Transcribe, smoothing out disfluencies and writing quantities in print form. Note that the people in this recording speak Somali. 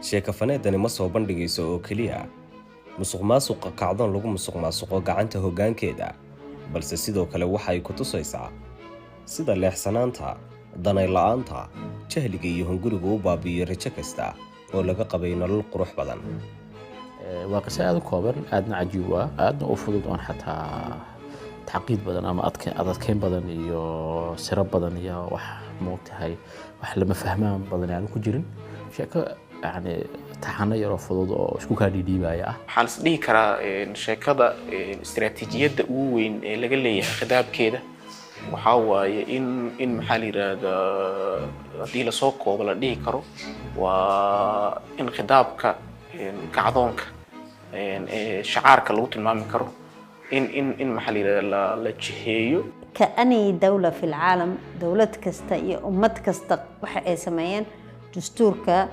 sheekafaneedani ma soo bandhigayso oo keliya musuqmaasuqa kacdoon lagu musuqmaasuqo gacanta hoggaankeeda, balse sidoo kale waxay ku tusaysaa sida leexsanaanta, danay la'aanta, jahliga iyo hunguriga u baabi'iyo rajo kasta oo laga qabay nolol qurux badan. waa qisa aad u kooban, aadna cajiib ah, aadna u fudud oon xataa تعقيد بدن أما أدكين بدن iyo sirab badan iyo wax moogtahay wax lama fahmaan badan aan ku jirin sheeko yani taxana yar oo fudud oo isku ka dhiibaya waxaan is dhihi karaa sheekada istiraatiijiyadda ugu weyn ee laga leeyahay khadaabkeeda waxa waaye in maxaa la yiraahdaa hadii la soo koobo la dhihi karo waa in khadaabka kacdoonka shacaarka lagu tilmaami karo إن محلي لا تشهيو كأني دولة في العالم دولة كستا أمت كستا وحق سمايان دستور كذا